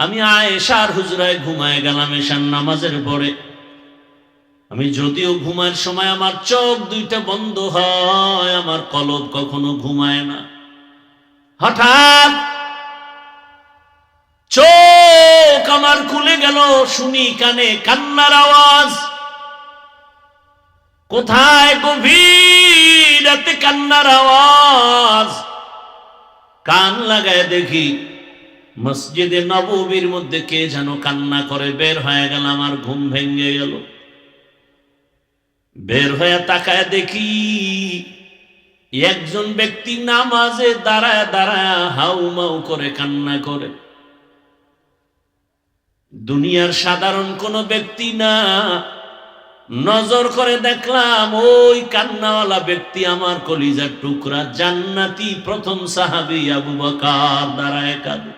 আমি আয়েশার হুজরায় ঘুমায় গেলাম এশার নামাজের পরে। আমি যদিও ঘুমার সময় আমার চোখ দুইটা বন্ধ হয়, আমার কলব কখনো ঘুমায় না। হঠাৎ চোখ আমার খুলে গেল, শুনি কানে কান্নার আওয়াজ। কোথায়? গভীর রাতে কান্নার আওয়াজ। কান লাগায় দেখি মসজিদে নববীর মধ্যে কে যেন কান্না করে। বের হয়ে গেল, আমার ঘুম ভেঙে গেল। বের হয়ে তাকায় দেখি একজন ব্যক্তি নামাজে দাঁড়ায় দাঁড়ায় হাউমাউ করে কান্না করে। দুনিয়ার সাধারণ কোন ব্যক্তি না। নজর করে দেখলাম ওই কান্নাওয়ালা ব্যক্তি আমার কলিজার টুকরা জান্নাতি প্রথম সাহাবী আবু বকর দাঁড়ায় কাঁদে।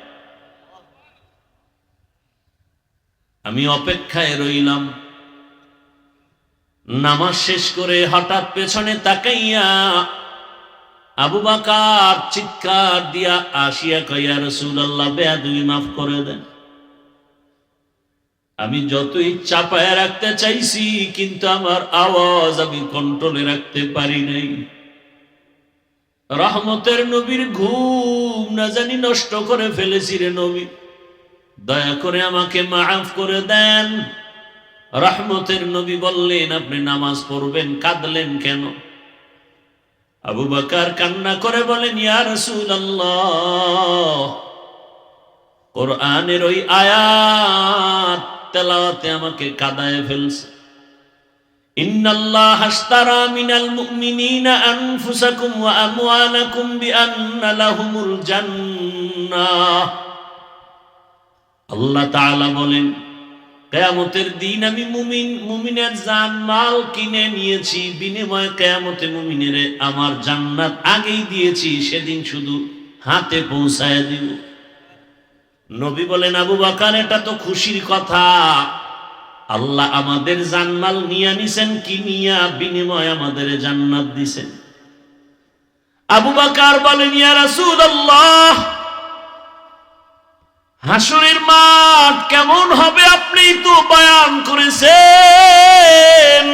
আমি অপেক্ষায় রইলাম। নামাজ শেষ করে হঠাৎ পেছনে তাকাইয়া আবু বকর চিৎকার দিয়া আসিয়া কয়, ইয়া রাসূলুল্লাহ, বেয়াদবি মাফ করে দেন। আমি যতই চাপায় রাখতে চাইছি, কিন্তু আমার আওয়াজ আমি কন্ট্রোলে রাখতে পারি নাই। রহমতের নবীর ঘুম না জানি নষ্ট করে ফেলেছি রে নবী, দয়া করে আমাকে মাফ করে দেন। রহমতের নবী বললেন, আপনি নামাজ পড়বেন, কাঁদলেন কেন? আবু বকর কান্না করে বলেন, ইয়া রাসূলুল্লাহ, কোরআনের ওই আয়াত তেলাওয়াতে আমাকে কাঁদায় ফেলছে। ইন্নাল্লাহা আশতারা মিনাল মুমিনিনা আনফুসাকুম ওয়া আমওয়ালাকুম বিআন্না লাহুমুল জান্নাহ। আল্লাহ তাআলা বলেন, কিয়ামতের দিন আমি মুমিনের জান মাল কিনে নিয়েছি, বিনিময়ে কিয়ামতে মুমিনের আমার জান্নাত আগেই দিয়েছি, সেদিন শুধু হাতে পৌঁছায় দিব। নবী বলেন, আবু বকর, এটা তো খুশির কথা। আল্লাহ আমাদের জানমাল নিয়ে নিছেন, কি নিয়া? বিনিময়ে আমাদের জান্নাত দিছেন। আবু বকর বলেন, ইয়া রাসূলুল্লাহ, হাসরের মাঠ কেমন হবে আপনি তো বয়ান করেছেন।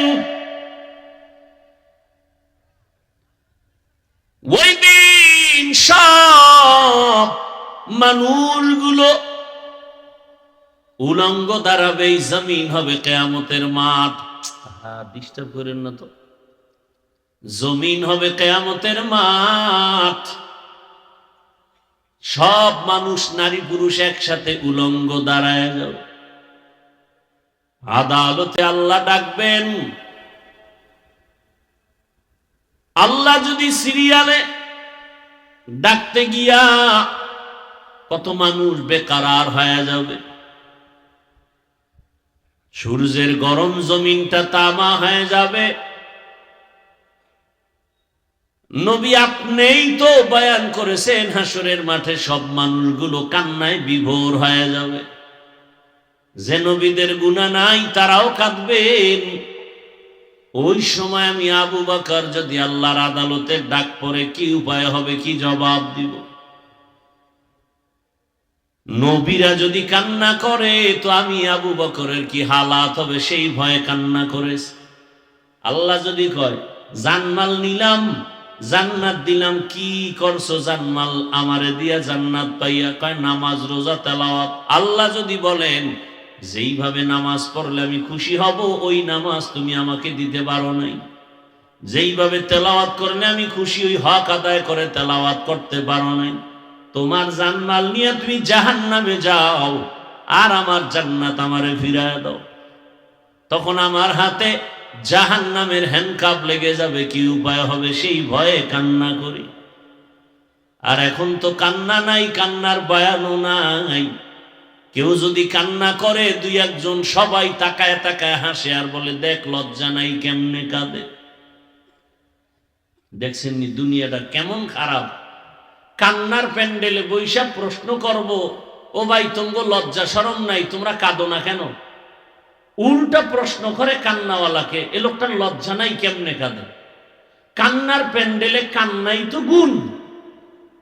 ওই দিন সব মানুষগুলো উলঙ্গ দাঁড়াবে, জমিন হবে কিয়ামতের মাঠ। ডিস্টার্ব করেন না তো। জমিন হবে কিয়ামতের মাঠ। সব মানুষ, নারী পুরুষ একসাথে উলঙ্গ দাঁড়ায় যাবে। আদালতে আল্লাহ ডাকবেন। আল্লাহ যদি সিরিয়ালে ডাকতে গিয়া কত মানুষ বেকারার হয়ে যাবে। সূর্যের গরম জমিনটা তামা হয়ে যাবে। নবী আপনিই তো বয়ান করেছেন, হাসরের মাঠে সব মানুষগুলো কান্নায় বিভোর হয়ে যাবে। যে নবীদের গুনাহ নাই তারাও কাঁদবেন। ওই সময় আমি আবু বকর যদি আল্লাহর আদালতে ডাক পড়ে, কি উপায় হবে, কি জবাব দিব? নবীরা যদি কান্না করে তো আমি আবু বকরের কি হালাত হবে, সেই ভয়ে কান্না করেছে। আল্লাহ যদি কয় জানমাল নিলাম, জান্নাত দিলাম, কি করছো জানমাল আমারে দিয়া জান্নাত পাইয়া? কয় নামাজ, রোজা, তেলাওয়াত। আল্লাহ যদি বলেন যেইভাবে নামাজ পড়লে আমি খুশি হব, ওই নামাজ তুমি আমাকে দিতে পারো নাই। যেইভাবে তেলাওয়াত করলে আমি খুশি, ওই হক আদায় করে তেলাওয়াত করতে পারো নাই। তোমার জানমাল নিয়ে তুমি জাহান্নামে যাও, আর আমার জান্নাত আমারে ফিরায় দাও। তখন আমার হাতে জাহান্নামের হ্যান্ডকাপ লেগে যাবে, কি উপায় হবে, সেই ভয়ে কান্না করি। আর এখন তো কান্না নাই, কান্নার বয়ানও নাই। কেউ যদি কান্না করে, দুই একজন সবাই তাকায় তাকায় হাসে আর বলে, দেখ লজ্জা নাই, কেমনে কাঁদে। দেখছেন নি দুনিয়াটা কেমন খারাপ। কান্নার প্যান্ডেলে বৈশা প্রশ্ন করব, ও ভাই তোমগো লজ্জা শরম নাই, তোমরা কাঁদো না কেন? উল্টা প্রশ্ন করে কান্নাওয়ালাকে, এ লোকটার লজ্জা নাই, কেমনে কাঁদে? কান্নার প্যান্ডেলে কান্নাই তো গুণ,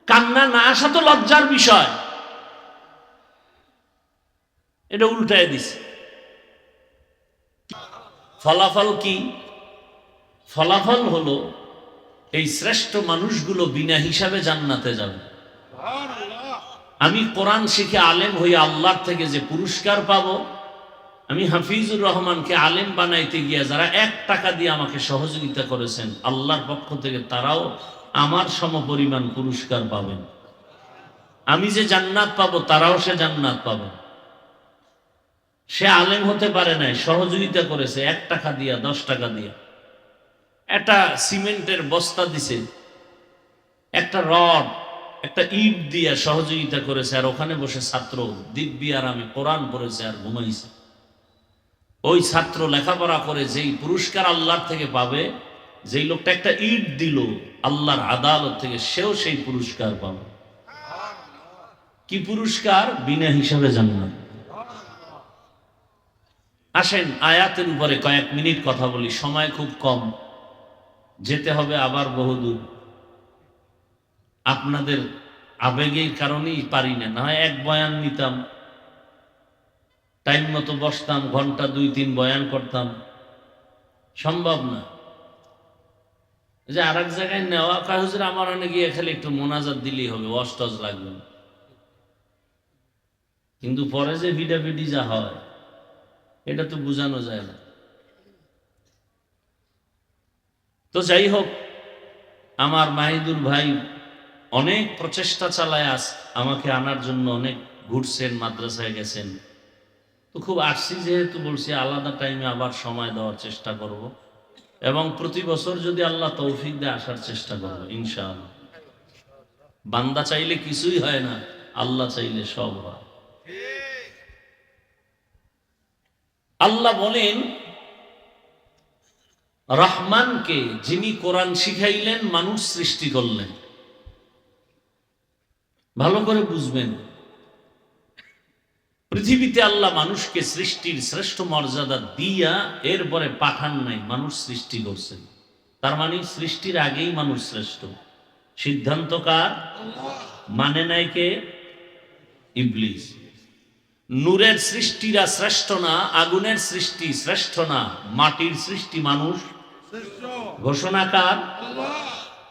কান্না না আসা তো লজ্জার বিষয়। এটা উল্টায় দিছে। ফলাফল কি? ফলাফল হলো এই শ্রেষ্ঠ মানুষগুলো বিনা হিসাবে জান্নাতে যাবে। আমি কোরআন শিখে আলেম হয়ে আল্লাহর থেকে যে পুরস্কার পাবো, আমি হাফিজুর রহমানকে আলেম বানাইতে গিয়া যারা 1 টাকা দিয়ে আমাকে সহযোগিতা করেছেন, আল্লাহর পক্ষ থেকে তারাও আমার সমপরিমাণ পুরস্কার পাবেন। আমি যে জান্নাত পাবো, তারাও সে জান্নাত পাবে। সে আলেম হতে পারে নাই, সহযোগিতা করেছে 1 টাকা দিয়া, 10 টাকা দিয়া, একটা সিমেন্টের বস্তা দিছে, একটা রড, একটা ইট দিয়া সহযোগিতা করেছে, আর ওখানে বসে ছাত্র দিব্যি আরামে কোরআন পড়েছে আর ঘুমাইছে। ওই ছাত্র লেখাপড়া করে যেই পুরস্কার আল্লাহর থেকে পাবে, যেই লোকটা একটা ইট দিল আল্লাহর আদালত থেকে, সেও সেই পুরস্কার পাবে। কি পুরস্কার? বিনা হিসাবে জান্নাত। আসেন আয়াতের উপরে কয়েক মিনিট কথা বলি, সময় খুব কম, যেতে হবে আবার বহুদূর। আপনাদের আবেগের কারণেই পারি না, না হয় 1 বয়ান নিতাম, টাইম মতো বসতাম, ঘন্টা 2-3 বয়ান করতাম, সম্ভব না। যে আর এক জায়গায় নেওয়া কয় হুজুর আমার অনেক গিয়ে খালি একটু মোনাজাত দিলেই হবে, ওয়াজ টজ লাগবে না। কিন্তু পরে যে ভিডাভিডি যা হয় এটা তো বোঝানো যায় না। তো যাই হোক, আমার মাহিদুর ভাই অনেক প্রচেষ্টা চালায় আমাকে আনার জন্য, অনেক ঘুরছেন, মাদ্রাসায় গেছেন। তো খুব আসছি যেহেতু বলছি আলাদা টাইমে আবার সময় দেওয়ার চেষ্টা করব, এবং প্রতি বছর যদি আল্লাহ তৌফিক দিয়ে আসার চেষ্টা করব ইনশাআল্লাহ। বান্দা চাইলে কিছুই হয় না, আল্লাহ চাইলে সব হয়। আল্লাহ বলেন রহমানকে, যিনি কোরআন শিখাইলেন, মানুষ সৃষ্টি করলেন। ভালো করে বুঝবেন, পৃথিবীতে আল্লাহ মানুষকে সৃষ্টির শ্রেষ্ঠ মর্যাদা দিয়া এরপরে পাঠান নাই, মানুষ সৃষ্টি করছেন। তার মানে সৃষ্টির আগেই মানুষ শ্রেষ্ঠ। সিদ্ধান্ত কার? মানে নাই কে? ইবলিস। নূরের সৃষ্টিরা শ্রেষ্ঠ না, আগুনের সৃষ্টি শ্রেষ্ঠ না, মাটির সৃষ্টি মানুষ ঘোষণা কার?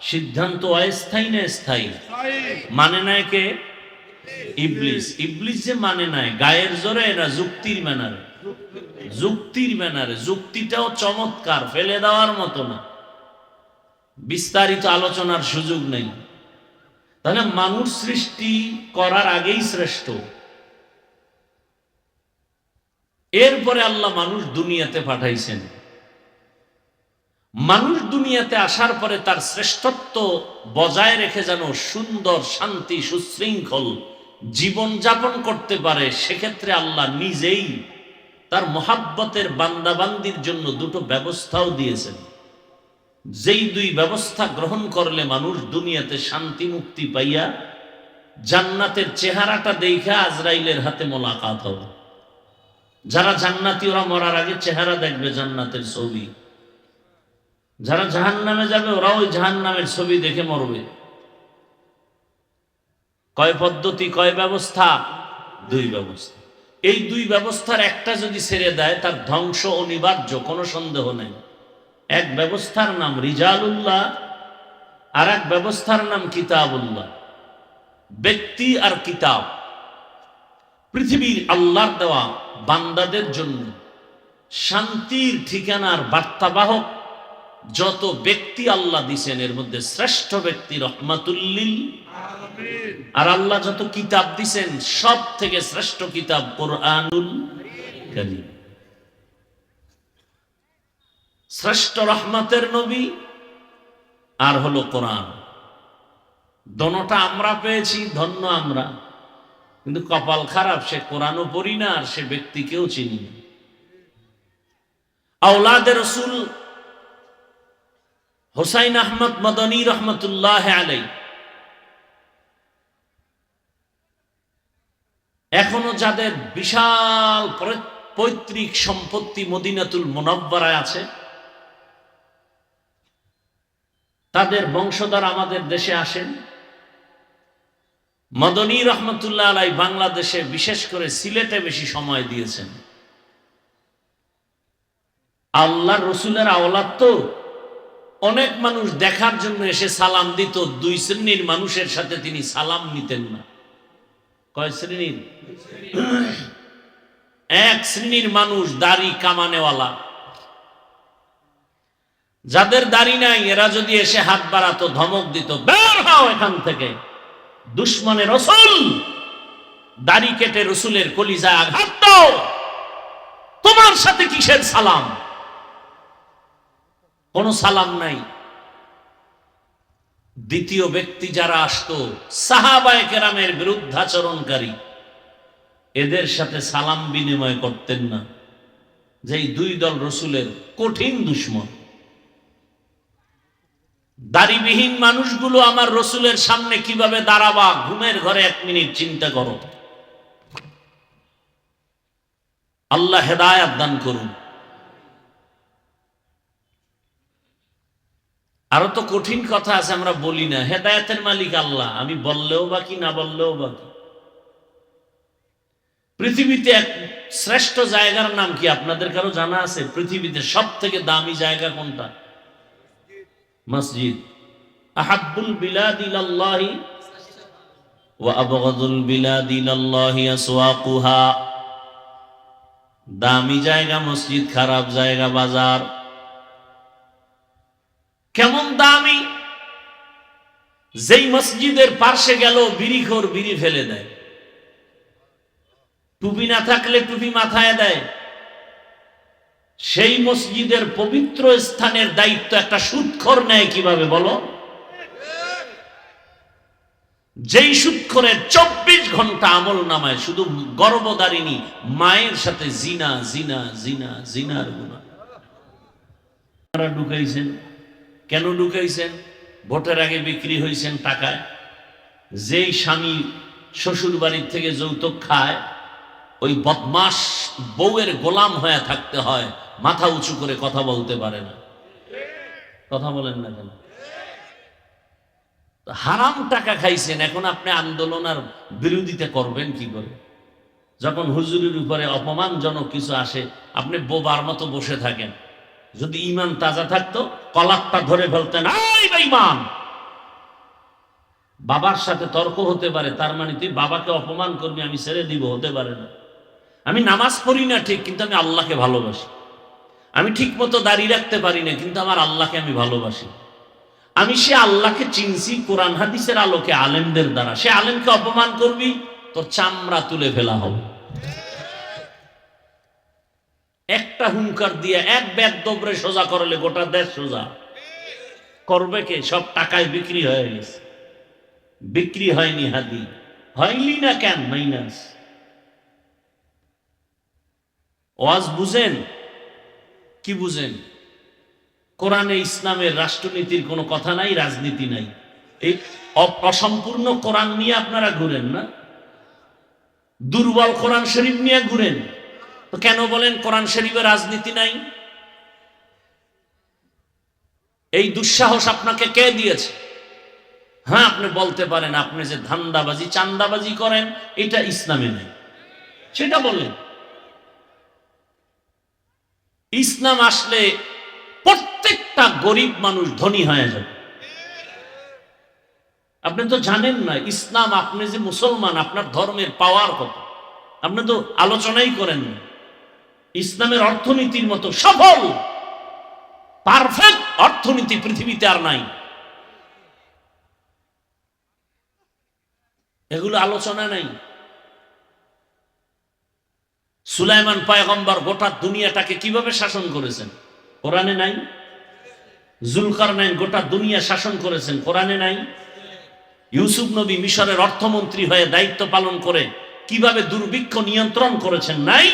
সিদ্ধান্ত অস্থায়ী না স্থায়ী? মানে নাই কে? ইবলিস। ইবলিস যে মানে নাই গায়ের জোরে না যুক্তির ম্যানারে? যুক্তির ম্যানারে। যুক্তিটাও চমৎকার, ফেলে দেওয়ার মতো না, বিস্তারিত আলোচনার সুযোগ নেই। তাহলে মানুষ সৃষ্টি করার আগেই শ্রেষ্ঠ। এরপরে আল্লাহ মানুষ দুনিয়াতে পাঠাইছেন। মানুষ দুনিয়াতে আসার পরে তার শ্রেষ্ঠত্ব বজায় রেখে যেন সুন্দর, শান্তি, সুশৃঙ্খল জীবন যাপন করতে পারে, সেক্ষেত্রে আল্লাহ নিজেই তার মহাব্বতের বান্দাবান্দির জন্য 2টো ব্যবস্থাও দিয়েছেন। যেই 2 ব্যবস্থা গ্রহণ করলে মানুষ দুনিয়াতে শান্তি মুক্তি পাইয়া জান্নাতের চেহারাটা দেখা আজরাইলের হাতে মোলাকাত হবে। যারা জান্নাতি ওরা মরার আগে চেহারা দেখবে জান্নাতের ছবি, যারা জাহান্নামে যাবে ওরা ওই জাহান্নামের ছবি দেখে মরবে। কয় পদ্ধতি, কয় ব্যবস্থা? 2 ব্যবস্থা। এই 2 ব্যবস্থার একটা যদি ছেড়ে দেয় তার ধ্বংস অনিবার্য, কোনো সন্দেহ নেই। এক ব্যবস্থার নাম রিজালুল্লাহ, আর এক ব্যবস্থার নাম কিতাবুল্লাহ। ব্যক্তি আর কিতাব, পৃথিবীর আল্লাহর দেওয়া বান্দাদের জন্য শান্তির ঠিকানার বার্তাবাহক যত ব্যক্তি আল্লাহ দিছেন, এর মধ্যে শ্রেষ্ঠ ব্যক্তি রহমাতুল্লিল আলামিন। আর আল্লাহ যত কিতাব দিছেন সব থেকে শ্রেষ্ঠ কিতাব কোরআনুল কারীম। শ্রেষ্ঠ রহমতের নবী আর হলো কোরআন। দোনোটা আমরা পেয়েছি, ধন্য আমরা। কিন্তু কপাল খারাপ, সে কোরআনও পড়ি না, আর সে ব্যক্তিকেও চিনি না। আওলাদে রসুল হুসাইন আহমদ মদনী রহমতুল্লাহ আলাইহি এখনো যাদের বিশাল পৈতৃক সম্পত্তি মদিনাতুল মুনাওয়ারায় আছে, তাদের বংশধর আমাদের দেশে আসেন, মদনী রহমতুল্লাহ আলাই বাংলাদেশে বিশেষ করে সিলেটে বেশি সময় দিয়েছেন। আল্লাহর রসুলের আওলাদ তো, অনেক মানুষ দেখার জন্য এসে সালাম দিত। দুই শ্রেণীর মানুষের সাথে তিনি সালাম নিতেন না। কয় শ্রেণীর? এক শ্রেণীর মানুষ দাড়ি কামানেওয়ালা, যাদের দাড়ি নাই এরা যদি এসে হাত বাড়াতো ধমক দিত, বের হও এখান থেকে, দুশ্মনের রসুল, দাড়ি কেটে রসুলের কলিজায় আঘাত দাও, তোমার সাথে কিসের সালাম? কোন সালাম নাই। দ্বিতীয় ব্যক্তি যারা আসতো সাহাবায়ে কেরামের বিরুদ্ধাচরণকারী, এদের সাথে সালাম বিনিময় করতেন না। যেই দুই দল রসুলের কঠিন দুশ্মন। দাড়িবিহীন মানুষগুলো আমার রসুলের সামনে কিভাবে দাঁড়াবা, ঘুমের ঘরে 1 মিনিট চিন্তা করো। আল্লাহ হেদায়েত দান করুন। আরো তো কঠিন কথা আছে, আমরা বলি না। হেদায়েতের মালিক আল্লাহ, আমি বললেও বাকি না বললেও বাকি। পৃথিবীতে এক শ্রেষ্ঠ জায়গার নাম কি আপনাদের কারো জানা আছে? পৃথিবীতে সব থেকে দামি জায়গা কোনটা? মসজিদ। আহাব্বুল বিলাদ ইলাল্লাহি ওয়া আবগাদুল বিলাদ ইলাল্লাহি আসওয়াকুহা। দামি জায়গা মসজিদ, খারাপ জায়গা বাজার। কেমন দামি? যেই মসজিদের পার্শ্বে গেল বিড়িখোর বিড়ি ফেলে দেয়, টুপি না থাকলে টুপি মাথায় দেয়। সেই মসজিদের পবিত্র স্থানের দায়িত্ব একটা সুদখোর নেয় কিভাবে বলো? যেই সুদখোরের 24 ঘন্টা আমল নামায় শুধু গর্ভধারিণী মায়ের সাথে জিনা জিনা জিনা জিনার গুনাহ। আপনারা ঢুকাইছেন কেন? ঢুকাইছেন ভোটের আগে বিক্রি হয়েছেন টাকায়। যেই স্বামী শ্বশুর বাড়ির থেকে যৌতুক খায়, ওই বদমাস বউয়ের গোলাম হয়ে থাকতে হয়, মাথা উঁচু করে কথা বলতে পারে না। কথা বলেন না কেন? হারাম টাকা খাইছেন, এখন আপনি আন্দোলন আর বিরোধিতা করবেন কি করে? যখন হুজুরের উপরে অপমানজনক কিছু আসে আপনি বোবার মতো বসে থাকেন। যদি ঈমান তাজা থাকতো কলাকটা ধরে ফেলতেন, এই বেঈমান। বাবার সাথে তর্ক হতে পারে, তার মানে তুই বাবাকে অপমান করবি, আমি ছেড়ে দিব? হতে পারে না। আমি নামাজ পড়ি না ঠিক, কিন্তু আমি আল্লাহকে ভালোবাসি। আমি ঠিক মতো দাঁড়িয়ে রাখতে পারি না, কিন্তু আমার আল্লাহকে আমি ভালোবাসি। আমি সে আল্লাহকে চিনছি কোরআন হাদিসের আলোকে, আলেমদের দ্বারা। সে আলেমকে অপমান করবি, তোর চামড়া তুলে ফেলা হবে। একটা হুঙ্কার দিয়ে এক বেদবরে সোজা করলে গোটা দেশ সোজা করবে কে? সব টাকায় বিক্রি হয়ে গেছে। বিক্রি হয়নি হাদি, হয়নি না কেন? মাইনাস। ওয়াজ বুঝেন কি বুঝেন? কোরআনে ইসলামের রাষ্ট্রনীতির কোনো কথা নাই, রাজনীতি নাই। এই অসম্পূর্ণ কোরআন নিয়ে আপনারা ঘুরেন না, দুর্বল কোরআন শরীফ নিয়ে ঘুরেন। তো কেন বলেন কোরআন শরীফে রাজনীতি নাই? এই দুঃসাহস আপনাকে কে দিয়েছে? হ্যাঁ, আপনি বলতে পারেন আপনি যে ধান্দাবাজি চান্দাবাজি করেন এটা ইসলামে নাই, সেটা বলেন। ইসলাম আসলে প্রত্যেকটা গরিব মানুষ ধনী হয়ে যাবে। আপনি তো জানেন না ইসলাম, আপনি যে মুসলমান, আপনার ধর্মের পাওয়ার কত আপনি তো আলোচনাই করেন না। ইসলামের অর্থনীতির মতো সফল পারফেক্ট অর্থনীতি পৃথিবীতে আর নাই। এগুলো আলোচনা নাই। সুলাইমান পয়গম্বর গোটা দুনিয়াটাকে কিভাবে শাসন করেছেন? কোরআনে নাই। জুলকারনাইন গোটা দুনিয়া শাসন করেছেন, কোরআনে নাই। ইউসুফ নবী মিশরের অর্থমন্ত্রী হয়ে দায়িত্ব পালন করে কিভাবে দুর্ভিক্ষ নিয়ন্ত্রণ করেছেন? নাই।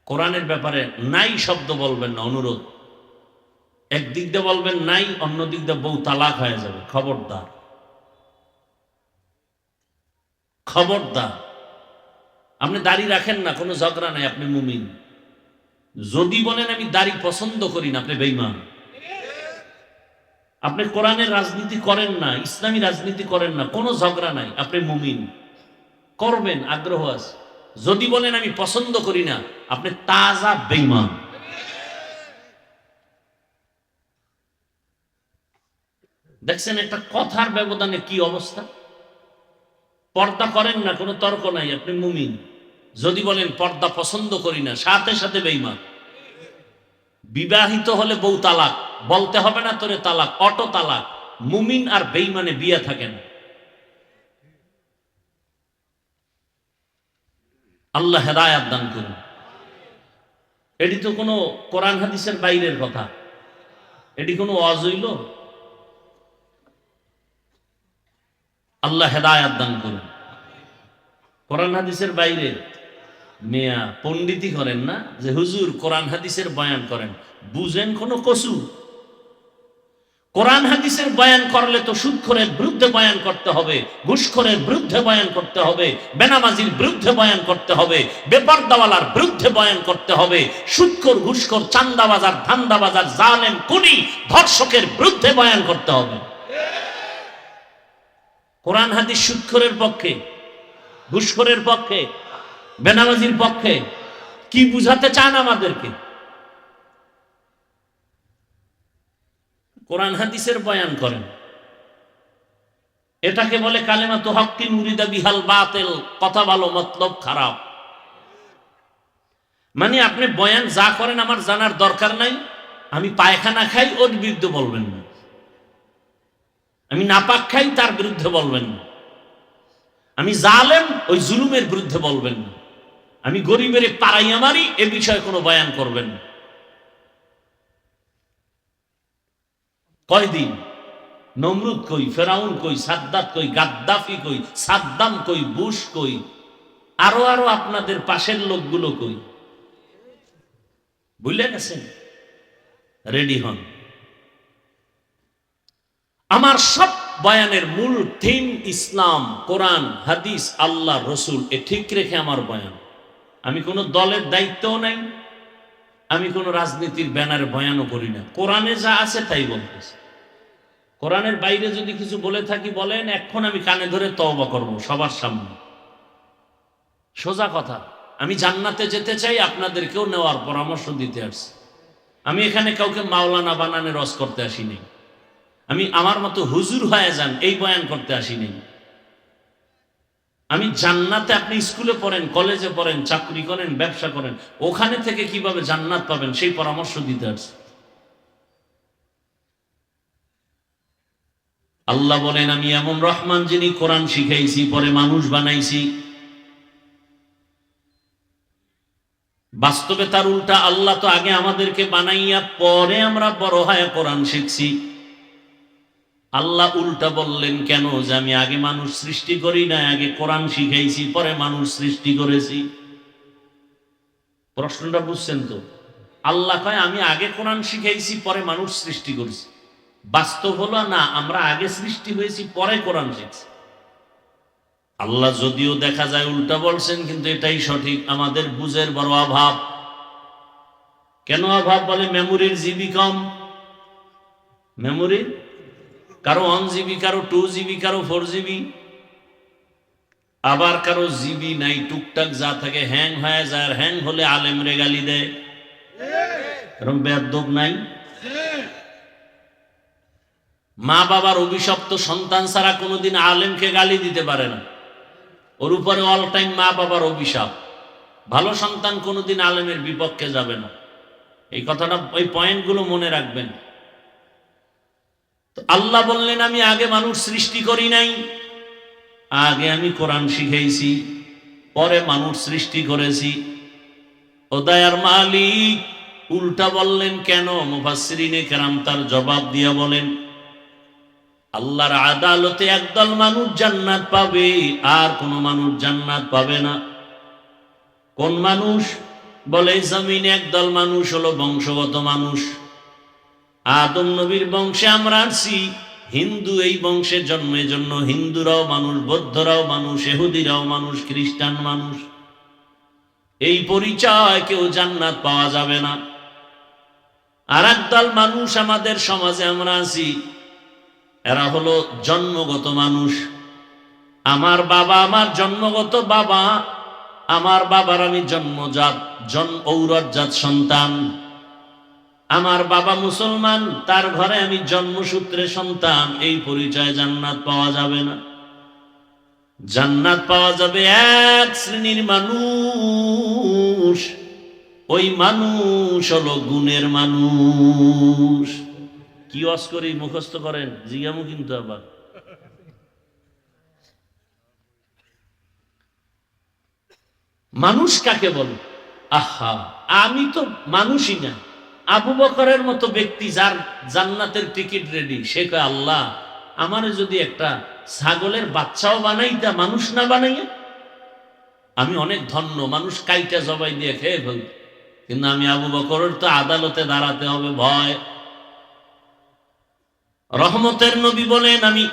কোরআনের ব্যাপারে নাই শব্দ বলবেন না, অনুরোধ। একদিক দিয়ে বলবেন নাই, অন্য দিক দিয়ে বউ তালাক হয়ে যাবে। খবরদার, খবরদার। আপনি দাড়ি রাখেন না, কোনো ঝগড়া নাই, আপনি মুমিন। যদি বলেন আমি দাড়ি পছন্দ করি না, আপনি বেঈমান। আপনি কোরআনের রাজনীতি করেন না, ইসলামী রাজনীতি করেন না, কোনো ঝগড়া নাই, আপনি মুমিন, করবেন, আগ্রহ আছে। যদি বলেন আমি পছন্দ করি না, আপনি তাজা বেঈমান। দেখছেন একটা কথার ব্যবধানে কি অবস্থা। পর্দা করেন না, কোনো তর্ক নাই, আপনি মুমিন। যদি বলেন পর্দা পছন্দ করি না, সাথে সাথে বেঈমান। বিবাহিত হলে বউ তালাক, বলতে হবে না তোরে তালাক, অটো তালাক। মুমিন আর বেঈমানে বিয়ে থাকে না। আল্লাহ হেদায়াত দান করুন। এটি তো কোনো কোরআন হাদিসের বাইরের কথা, এটি কোনো ওয়াজ হইল? আল্লাহ হেদায়াত দান করুন। কোরআন হাদিসের বাইরে মিয়া পণ্ডিতি করেন না যে হুজুর কোরআন হাদিসের বয়ান করেন, বুঝেন কোনো কসু? কোরআন হাদিসের বয়ান করলে তো সুদখোরের বিরুদ্ধে বয়ান করতে হবে, ঘুষখোরের বিরুদ্ধে বয়ান করতে হবে, বেনামাজির বিরুদ্ধে বয়ান করতে হবে, বেপরদাওয়ালার বিরুদ্ধে বয়ান করতে হবে, সুদখোর, ঘুষখোর, চান্দাবাজার, ধান্দাবাজার, জালেম, খুনি, ধর্ষকের বিরুদ্ধে বয়ান করতে হবে। কোরআন হাদিস সুদখোরের পক্ষে, ঘুষখোরের পক্ষে, বেনামাজির পক্ষে। কি বুঝাতে চান আমাদেরকে? কোরআন হাদিসের বয়ান করেন, এটাকে বলে কালেমাতু হক্কিন উরিদা বিহাল বাতিল, কথা ভালো মতলব খারাপ। মানে আপনি বয়ান যা করেন আমার জানার দরকার নাই। আমি পায়খানা খাই, ওর বিরুদ্ধে বলবেন না। আমি নাপাক খাই, তার বিরুদ্ধে বলবেন না। আমি জালেম, ওই জুলুমের বিরুদ্ধে বলবেন না। আমি গরিবের পাড়াইয়া মারি, এ বিষয়ে কোনো বয়ান করবেন না। কয়দিন নমরুদ কই, ফেরাউন কই, সাদ্দাত কই, গাদ্দাফি কই, সাদ্দাম কই, বুশ কই, আরো আরো আপনাদের পাশের লোকগুলো কই, বুঝলে গেছেন? রেডি হন। আমার সব বয়ানের মূল থিম ইসলাম, কোরআন, হাদিস, আল্লাহ, রসুল, এ ঠিক রেখে আমার বয়ান। আমি কোনো দলের দায়িত্বও নাই, আমি কোনো রাজনীতির ব্যানারে বয়ানও করি না। কোরআনে যা আছে তাই বলতেছি। কোরআনের বাইরে যদি কিছু বলে থাকি বলেন, এখন আমি কানে ধরে তওবা করব সবার সামনে। সোজা কথা। আমি জান্নাতে যেতে চাই, আপনাদেরকেও নেওয়ার পরামর্শ দিতে আসছি। আমি এখানে কাউকে মাওলানা বানানে রস করতে আসিনি। আমি আমার মতো হুজুর হয়ে যান এই বয়ান করতে আসিনি। আমি জান্নাতে, আপনি স্কুলে পড়েন, কলেজে পড়েন, চাকরি করেন, ব্যবসা করেন, ওখানে থেকে কিভাবে জান্নাত পাবেন সেই পরামর্শ দিতে আসছি। আল্লাহ বলেন আমি এমন রহমান যিনি কোরআন শিখাইছি, পরে মানুষ বানাইছি। বাস্তবে তার উল্টা। আল্লাহ তো আগে আমাদেরকে বানাইয়া পরে আমরা বড় হয়ে কোরআন শিখছি। আল্লাহ উল্টা বললেন কেন? যে আমি আগে মানুষ সৃষ্টি করি না, আগে কোরআন শিখাইছি, পরে মানুষ সৃষ্টি করেছি। প্রশ্নটা বুঝছেন তো? আল্লাহ কয় আমি আগে কোরআন শিখাইছি, পরে মানুষ সৃষ্টি করেছি। বাস্তব হলো না, আমরা আগে সৃষ্টি হয়েছি, পরে কোরআন শিখছি। আল্লাহ যদিও দেখা যায় উল্টা বলছেন, কিন্তু এটাই সঠিক। আমাদের বুঝের বড় অভাব। কেন অভাব? বলে মেমোরির জিবি কম। মেমোরি কারো 1 জিবি, কারো 2 জিবি, কারো 4 জিবি, আবার কারো জিবি নাই, টুকটাক যা থাকে হ্যাং হয়ে যায়। আর হ্যাং হলে আলেমরে গালি দেয়। এরকম বেয়াদব নাই? মা বাবার অভিশপ্ত সন্তান ছাড়া কোনোদিন আলেমকে গালি দিতে পারে না। ওর উপরে অল টাইম মা বাবার অভিশাপ। ভালো সন্তান কোনোদিন আলেমের বিপক্ষে যাবে না। এই কথাটা, ওই পয়েন্টগুলো মনে রাখবেন। তো আল্লাহ বললেন আমি আগে মানুষ সৃষ্টি করি নাই, আগে আমি কোরআন শিখাইছি, পরে মানুষ সৃষ্টি করেছি। ও দয়ার মালিক উল্টা বললেন কেন? মুফাসসিরিনে কেরাম তার জবাব দিয়া বলেন আল্লাহর আদালতে একদল মানুষ জান্নাত পাবে, আর কোন মানুষ জান্নাত পাবে না। কোন মানুষ? বলে জমিনে একদল মানুষ হলো বংশগত মানুষ। আদম নবীর বংশে আমরা আসছি, হিন্দু এই বংশে জন্মের জন্য হিন্দুরাও মানুষ, বৌদ্ধরাও মানুষ, ইহুদিরাও মানুষ, খ্রিস্টান মানুষ। এই পরিচয় কেউ জান্নাত পাওয়া যাবে না। আর একদল মানুষ আমাদের সমাজে আমরা আছি, এরা হলো জন্মগত মানুষ। আমার বাবা আমার জন্মগত বাবা, আমার বাবার আমি জন্মজাত ঔরজাত সন্তান। আমার বাবা মুসলমান, তার ঘরে আমি জন্মসূত্রে সন্তান। এই পরিচয় জান্নাত পাওয়া যাবে না। জান্নাত পাওয়া যাবে এক শ্রেণীর মানুষ, ওই মানুষ হলো গুণের মানুষ। কি ওয়াজ করি মুখস্থ করেন, জিজ্ঞামু কিন্তু আবার। মানুষ কাকে বলে? আহা, আমি তো মানুষই না। আবু বকরের মতো ব্যক্তি যার জান্নাতের টিকিট রেডি, সে কয় আল্লাহ আমার যদি একটা ছাগলের বাচ্চাও বানাইতা, মানুষ না বানাইয়া, আমি অনেক ধন্য। মানুষ কাইটা জবাই দিয়ে খেয়ে ফেল, কিন্তু আমি আবু বকরের তো আদালতে দাঁড়াতে হবে ভয়। রহমতের নবী বলেন, আমি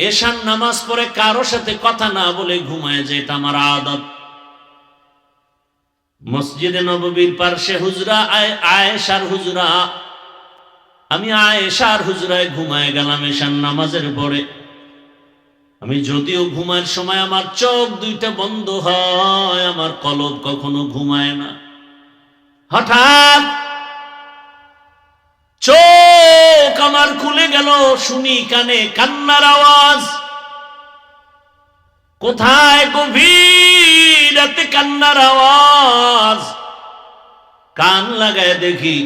এশার নামাজ পড়ে কারো সাথে কথা না বলে ঘুমায় যে, এটা আমার আদত। মসজিদে নববীর পার্শ্বে হুজরা, আয়েশার হুজরা, আমি আয়েশার হুজরায় ঘুমায় গেলাম এশার নামাজের পরে। আমি যদিও ঘুমার সময় আমার চোখ দুইটা বন্ধ হয়, আমার কলব কখনো ঘুমায় না। হঠাৎ চোখ আমার খুলে গেল, শুনি কানে কান্নার আওয়াজ। কোথায়? গভীর রাতে কান্নার আওয়াজ। কান লাগায় দেখি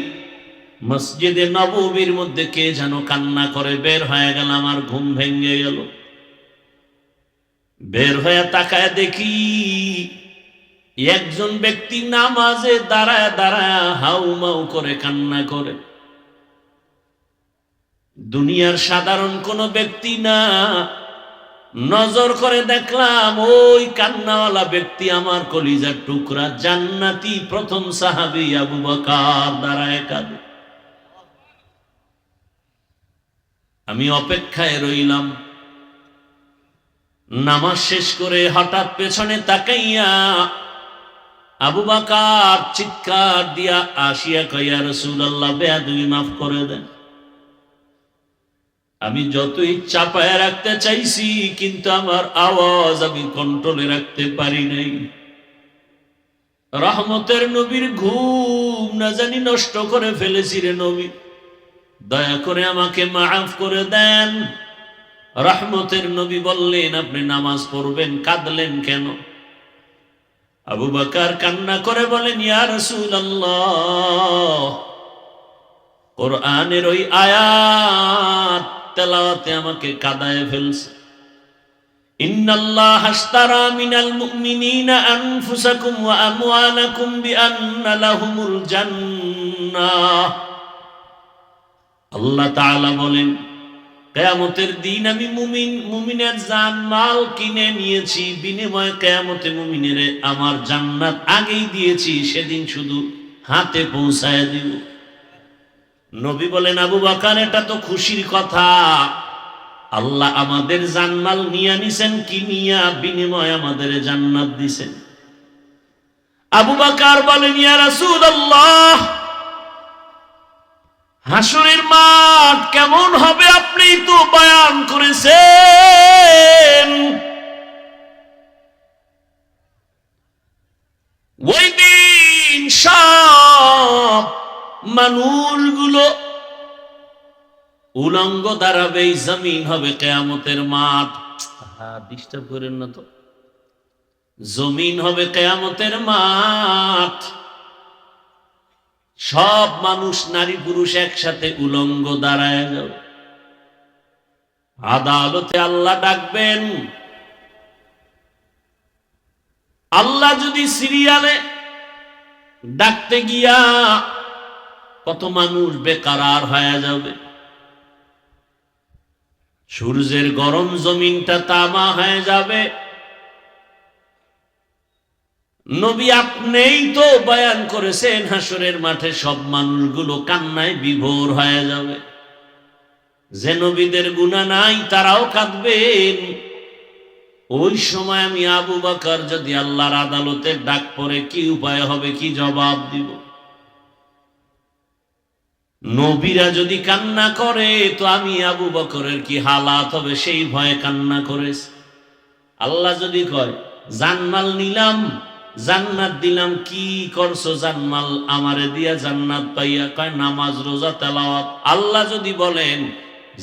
মসজিদে নববীর মধ্যে কে যেন কান্না করে। বের হয়ে গেল, আমার ঘুম ভেঙে গেল। বের হয়ে তাকায় দেখি একজন ব্যক্তি নামাজে দাঁড়ায় দাঁড়ায় হাউমাউ করে কান্না করে। দুনিয়ার সাধারণ কোন ব্যক্তি না। নজর করে দেখলাম ওই কান্নাওয়ালা ব্যক্তি আমার কলিজার টুকরা জান্নাতি প্রথম সাহাবী আবু বকর দাঁড়ায় কাঁদে। আমি অপেক্ষায় রইলাম। নামাজ শেষ করে হঠাৎ পেছনে তাকাইয়া আবু বকর চিৎকার দিয়া আসিয়া কয়, ইয়া রাসূলুল্লাহ, বেয়াদবি মাফ করে দেন। আমি যতই চাপায় রাখতে চাইছি, কিন্তু আমার আওয়াজ আমি কন্ট্রোলে রাখতে পারি নাই। রহমতের নবীর ঘুম না জানি নষ্ট করে ফেলেছি রে নবী, দয়া করে আমাকে মাফ করে দেন। রহমতের নবী বললেন, আপনি নামাজ পড়বেন, কাঁদলেন কেন? আবু বকর কান্না করে বলেন, ইয়া রাসূলুল্লাহ, কোরআনের ওই আয়াত তেলাওয়াতে আমাকে কাঁদায় ফেলছে। ইন্নাল্লাহা আশতারা মিনাল মুমিনিনা আনফুসাকুম ওয়া আমওয়ালাকুম বিআন্না লাহুমুল জান্নাহ। আল্লাহ তাআলা বলেন, কিয়ামতের দিন আমি মুমিনের জান মাল কিনে নিয়েছি, বিনিময়ে কিয়ামতে মুমিনের আমার জান্নাত আগেই দিয়েছি, সেদিন শুধু হাতে পৌঁছায় দিব। নবী বলেন, আবু বকর এটা তো খুশির কথা, আল্লাহ আমাদের জানমাল নিয়ে নিছেন, কি নিয়া? বিনিময়ে আমাদের জান্নাত দিছেন। আবু বকর বলেন, ইয়া রাসূলুল্লাহ, হাসরের মাঠ কেমন হবে আপনি তো বয়ান করেছেন। ওই দিন সব মানুষগুলো উলঙ্গ দাঁড়াবে, জমিন হবে কিয়ামতের মাঠ। ডিস্টার্ব করেন না তো। জমিন হবে কিয়ামতের মাঠ, সব মানুষ নারী পুরুষ একসাথে উলঙ্গ দাঁড়ায় যাবে। আদালতে আল্লাহ ডাকবেন। আল্লাহ যদি সিরিয়ালে ডাকতে গিয়া কত মানুষ বেকারার হয়ে যাবে। সূর্যের গরম জমিনটা তামা হয়ে যাবে। নবী আপনিই তো বয়ান করেছেন, হাসরের মাঠে সব মানুষগুলো কান্নায় বিভোর হয়ে যাবে। যে নবীদের গুনাহ নাই তারাও কাঁদবেন। ওই সময় আমি আবু বকর যদি আল্লাহর আদালতের ডাক পড়ে, কি উপায় হবে, কি জবাব দিব? নবীরা যদি কান্না করে তো আমি আবু বকরের কি হালাত হবে সেই ভয়ে কান্না করেছে। আল্লাহ যদি কয় জানমাল নিলাম, জান্নাত দিলাম, কি করছো জানমাল আমারে দিয়া জান্নাত পাইয়া? কয় নামাজ রোজা তেলাওয়াত। আল্লাহ যদি বলেন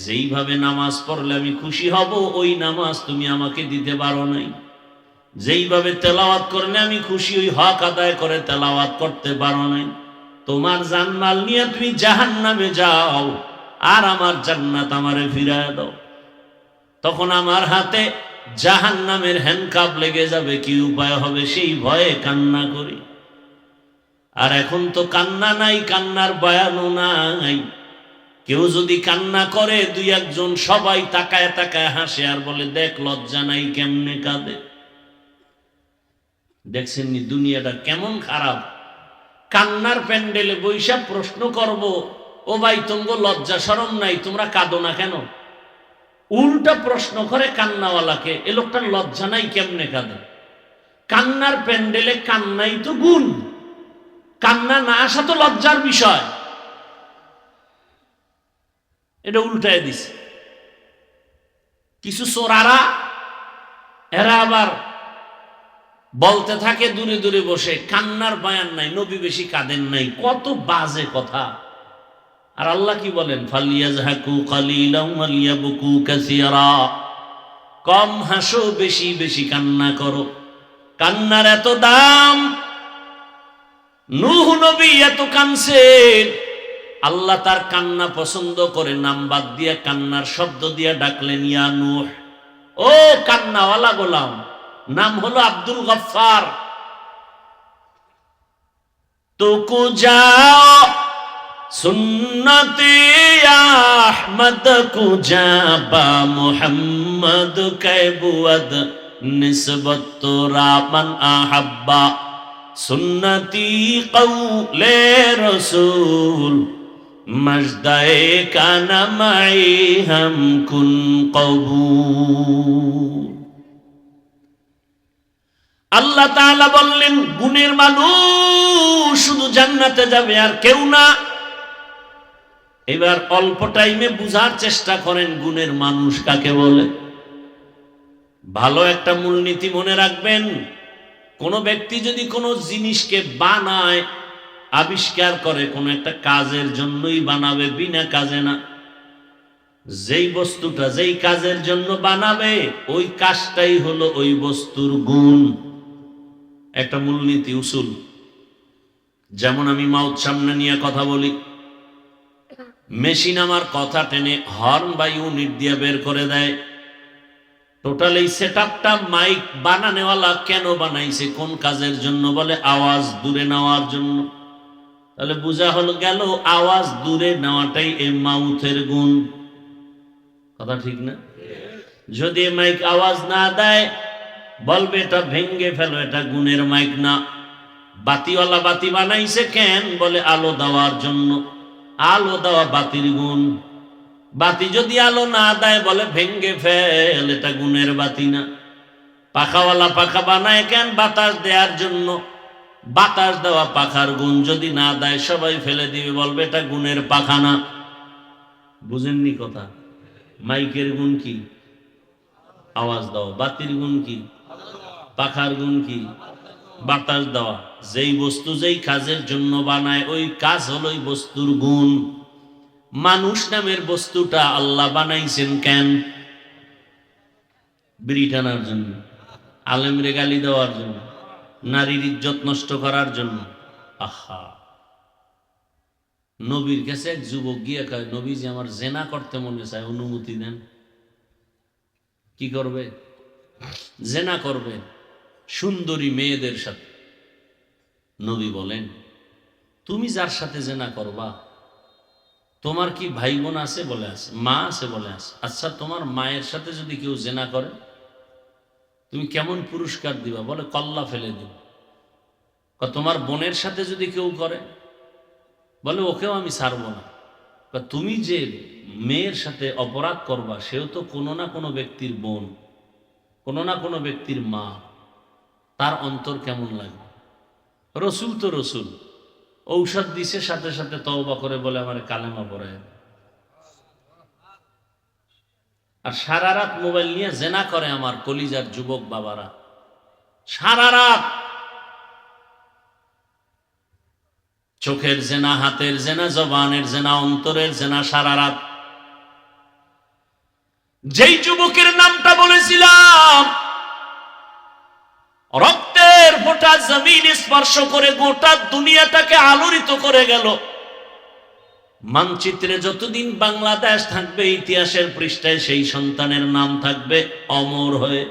যেইভাবে নামাজ পড়লে আমি খুশি হব ওই নামাজ তুমি আমাকে দিতে পারো নাই, যেইভাবে তেলাওয়াত করলে আমি খুশি ওই হক আদায় করে তেলাওয়াত করতে পারো নাই, তোমার জানমাল নিয়ে তুমি জাহান্নামে যাও আর আমার জান্নাত আমারে ফিরায় দাও। তখন আমার হাতে জাহান্নামের হ্যান্ডকাপ লেগে যাবে, কি উপায় হবে সেই ভয়ে কান্না করি। আর এখন তো কান্না নাই, কান্নার বয়ানও নাই। কেউ যদি কান্না করে দুই একজন সবাই তাকায় তাকায় হাসে আর বলে দেখ লজ্জা নাই কেমনে কাঁদে। দেখছেন নি দুনিয়াটা কেমন খারাপ। কান্নার প্যান্ডেলে বৈশা প্রশ্ন করব, ও ভাই তোমগো লজ্জা শরম নাই, তোমরা কাঁদো না কেন? উল্টা প্রশ্ন করে কান্নাওয়ালাকে, এ লোকটার লজ্জা নাই কেমনে কাঁদে? কান্নার প্যান্ডেলে কান্নাই তো গুণ, কান্না না আসা তো লজ্জার বিষয়। এটা উল্টায় দিছে কিছু চোরারা। এরা আবার বলতে থাকে দূরে দূরে বসে কান্নার বয়ান নাই, নবী বেশি কাঁদেন নাই। কত বাজে কথা। আর আল্লাহ কি বলেন? ফালিয়াজহাকু কালিলাম ওয়ালিয়াবকু কাসীরা, কম হাসো বেশি বেশি কান্না করো। কান্নার এত দাম, নূহ নবী এত কাঁদছেন, আল্লাহ তার কান্না পছন্দ করে নাম বাদ দিয়ে কান্নার শব্দ দিয়ে ডাকলেন, ইয়া নূহ, ও কান্নাওয়ালা গোলাম। নাম হলো আব্দুল গফফার। তুকু যাও সুন্নতে আহমদ কুজাবা মুহাম্মদ কাইবুয়াদ নিসবত তোরা মান আহাব্বা সুন্নতি কওলে রসূল মজদায়ে কানা মাই হাম কুন কবুল। আল্লাহ তাআলা বললেন গুণের মানুষ শুধু জান্নাতে যাবে আর কেউ না। এবার অল্প টাইমে বুঝার চেষ্টা করেন গুণের মানুষ কাকে বলে। ভালো একটা মূলনীতি মনে রাখবেন, কোন ব্যক্তি যদি কোনো জিনিসকে বানায়, আবিষ্কার করে, কোন একটা কাজের জন্যই বানাবে, বিনা কাজে না। যেই বস্তুটা যেই কাজের জন্য বানাবে ওই কাজটাই হলো ওই বস্তুর গুণ। একটা মূলনীতি উসুল। যেমন আমি মাউথ সামনে নিয়ে কথা বলি, মেশিন আমার কথা টেনে হর্ন বা ইউনিট দিয়ে বের করে দেয়। টোটাল এই সেটআপটা মাইক বানানোওয়ালা কেন বানাইছে, কোন কাজের জন্য? বলে আওয়াজ দূরে নেওয়ার জন্য। তাহলে বোঝা হলো গেল আওয়াজ দূরে নেওয়াটাই এই মাউথের গুণ। কথা ঠিক না? যদি মাইক আওয়াজ না দেয় বলবে এটা ভেঙ্গে ফেলো, এটা গুণের মাইক না। বাতিওয়ালা বাতি বানাইছে কেন? বলে আলো দেওয়ার জন্য। আলো দেওয়া বাতির গুণ। বাতি যদি আলো না দেয় বলে ভেঙ্গে ফেল, এটা গুণের বাতি না। পাখাওয়ালা পাখা বানায় কেন? বাতাস দেওয়ার জন্য। বাতাস দেওয়া পাখার গুণ যদি না দেয় সবাই ফেলে দিবে, বলবে এটা গুণের পাখা না। বুঝেননি কথা? মাইকের গুণ কি? আওয়াজ দেওয়া। বাতির গুণ কি? পাখার গুণ কি? বাতাস দেওয়া। যেই বস্তু যেই কাজের জন্য বানায় ওই কাজ হলো ওই বস্তুর গুণ। মানুষ নামের বস্তুটা আল্লাহ বানাইছেন কেন? বিড়ি টানার জন্য, আলেমরে গালি দেওয়ার জন্য, নারীর ইজ্জত নষ্ট করার জন্য। আহা, নবীর কাছে এক যুবক গিয়ে কয়, নবীজি আমার জেনা করতে মনে চায়, অনুমতি দেন। কি করবে? জেনা করবে সুন্দরী মেয়েদের সাথে। নবী বলেন, তুমি যার সাথে জেনা করবা তোমার কি ভাই বোন আছে? বলে আছে। মা আছে? বলে আছে। আচ্ছা, তোমার মায়ের সাথে যদি কেউ জেনা করে তুমি কেমন পুরস্কার দিবা? বলে কল্লা ফেলে দিব। তোমার বোনের সাথে যদি কেউ করে বলে ওকেও আমি ছাড়বো না। তুমি যে মেয়ের সাথে অপরাধ করবা সেও তো কোনো না কোনো ব্যক্তির বোন, কোনো না কোনো ব্যক্তির মা। তার অন্তর কেমন লাগবে? রসুল তো রসুল, ঔষধ দিছে, সাথে সাথে তওবা করে বলে আমার কালেমা পড়ে। আর সারা রাত মোবাইল নিয়ে জেনা করে আমার কলিজার যুবক বাবারা, সারা রাত চোখের জেনা, হাতের জেনা, জবানের জেনা, অন্তরের জেনা, সারা রাত। যেই যুবকের নামটা বলেছিলাম, রক্তের ফোঁটা জমিন স্পর্শ করে গোটা দুনিয়াটাকে আলোড়িত করে গেল। মানচিত্রে যতদিন বাংলাদেশ থাকবে, ইতিহাসের পৃষ্ঠায় সেই সন্তানের নাম থাকবে অমর হয়ে।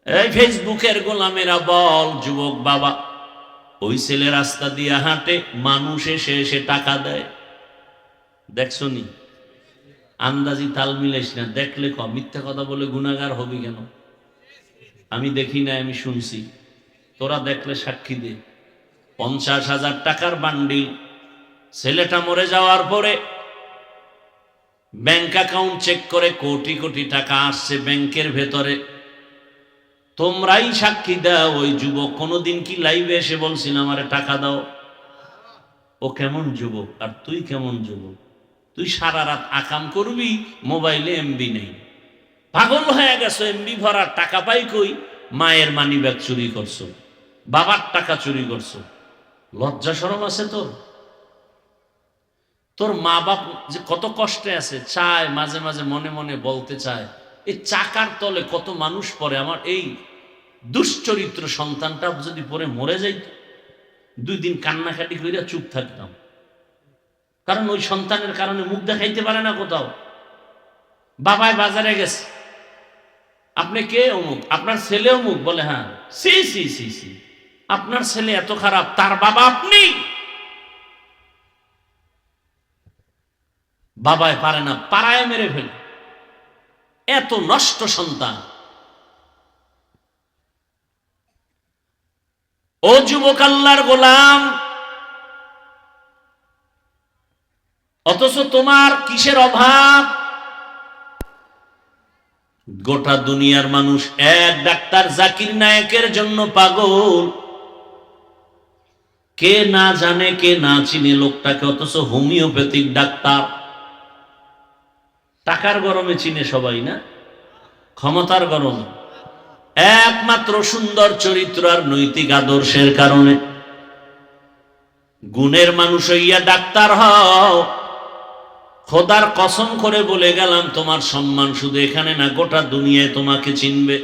এই ফেসবুকের গোলামেরা বল, যুবক বাবা, ওই ছেলে রাস্তা দিয়ে হাঁটে, মানুষ এসে এসে টাকা দেয়। দেখছো নি? আন্দাজি তাল মিলাইস না, দেখলে ক মিথ্যা কথা বলে গুনাহগার হবি কেন? আমি দেখি না, আমি শুনছি, তোরা দেখলে সাক্ষী দে। 50,000 টাকার বান্ডিল, ছেলেটা মরে যাওয়ার পরে ব্যাংক অ্যাকাউন্ট চেক করে কোটি কোটি টাকা আসছে ব্যাংকের ভেতরে। তোমরাই সাক্ষী দাও, ওই যুবক কোনোদিন কি লাইভে এসে বলছিল আমারে টাকা দাও? ও কেমন যুবক আর তুই কেমন যুবক? তুই সারা রাত আকাম করবি, মোবাইলে এমবি নেই, পাগল হয়ে গেছো, এমবি ভরার টাকা পাই কই? মায়ের মানি ব্যাগ চুরি করছো, বাবার টাকা চুরি করছো, লজ্জা শরম আছে তোর? তোর মা বাপ যে কত কষ্টে আছে, চায় মাঝে মাঝে মনে মনে বলতে চায়, এই চাকার তলে কত মানুষ পড়ে, আমার এই দুশ্চরিত্র সন্তানটা যদি পরে মরে যাইত, 2 দিন কান্নাকাটি কইরা চুপ থাকতাম। কারণ ওই সন্তানের কারণে মুখ দেখাইতে পারে না কোথাও। বাবাই বাজারে গেছে, আপনি কে? অমুক। আপনার ছেলে অমুক? বলে হ্যাঁ। সি সি সি সি, আপনার ছেলে এত খারাপ, তার বাবা আপনি? বাবায় পারে না, পাড়ায় মেরে ফেলে, এত নষ্ট সন্তান। ও যুবক আল্লাহর গোলাম, অথচ তোমার কিসের অভাব? গোটা দুনিয়ার মানুষ এক ডাক্তার জাকির নায়েকের জন্য পাগল। কে না জানে, কে না চিনে লোকটাকে, অথচ হোমিওপ্যাথিক ডাক্তার। টাকার গরমে চিনে সবাই না, ক্ষমতার গরমে। একমাত্র সুন্দর চরিত্র আর নৈতিক আদর্শের কারণে। গুণের মানুষ হইয়া ডাক্তার হও, খোদার কসম করে বলে গেলাম, তোমার সম্মান শুধু এখানে না, গোটা দুনিয়ায় তোমাকে চিনবে।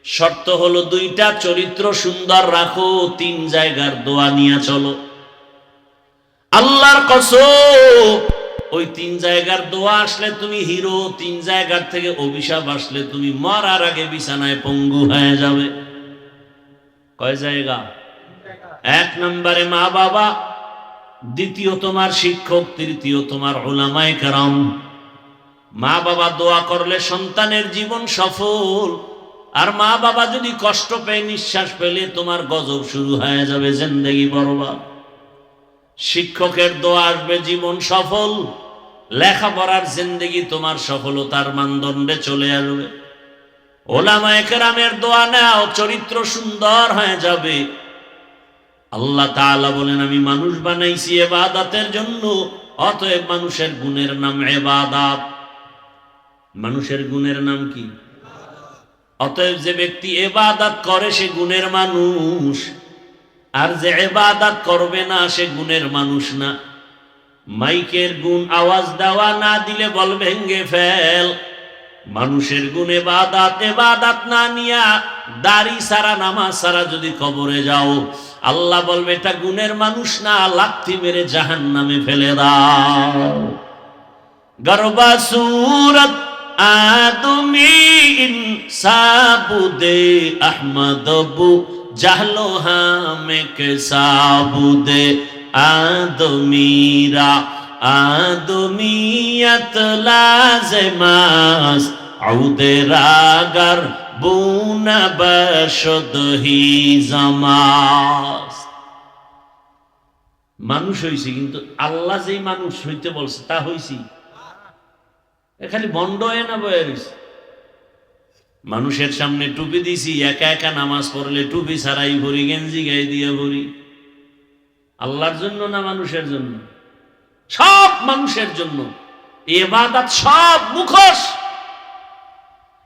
শর্ত হলো 2টা, চরিত্র সুন্দর রাখো, 3 জায়গার দোয়া নিয়ে চলো। আল্লাহর কসম, ওই 3 জায়গার দোয়া আসলে তুমি হিরো, 3 জায়গার থেকে অভিশাপ আসলে তুমি মরার আগে বিছানায় পঙ্গু হয়ে যাবে। কয় জায়গা? 1 নম্বরে মা বাবা, দ্বিতীয় তোমার শিক্ষক, তৃতীয় তোমার উলামায়ে কেরাম। মা বাবা দোয়া করলে সন্তানের জীবন সফল, আর মা বাবা যদি কষ্ট পেয়ে, নিঃশ্বাস পেলে তোমার গজব শুরু হয়ে যাবে, জিন্দেগি বরবাদ। শিক্ষকের দোয়া আসবে, জীবন সফল, লেখাপড়ার জিন্দেগি তোমার সফলতার মানদণ্ডে চলে আসবে। উলামায়ে কেরামের দোয়া নাও, চরিত্র সুন্দর হয়ে যাবে। আল্লাহ তাআলা বলেন, আমি মানুষ বানাইছি ইবাদতের জন্য, অতএব মানুষের গুণের নাম ইবাদত। মানুষের গুণের নাম কি? অতএব যে ব্যক্তি ইবাদত করে সে গুণের মানুষ, আর যে ইবাদত করবে না সে গুণের মানুষ না। মাইকের গুণ আওয়াজ দেওয়া না দিলে বল ভেঙ্গে ফেল। মানুষের গুণ ইবাদত, ইবাদত না নিয়া দাড়ি সারা, নামাজ সারা যদি কবরে যাও, আল্লাহ বলবে এটা গুণের মানুষ না, লাথি মেরে জাহান্নামে ফেলে দাও। গরবা সুরত আদমি ইনসাবুদে আহমদবু জাহলো হামে কে সাবুদে আদমিরা আদমিয়ত লাজমাস আউদে রাগার বুনা বশদ হি জামাস। মানুষ হইছি, কিন্তু আল্লাহ যেই মানুষ হইতে বলছে তা হইছি? খালি বন্ড হয়ে না বয়ে রইছে। মানুষের সামনে টুপি দিছি, একা একা নামাজ পড়লে টুপি ছাড়াই ভরি, গেঞ্জি গায়ে দিয়ে ভরি। আল্লাহর জন্য না মানুষের জন্য? সব মানুষের জন্য। ইবাদত সব মুখোশ।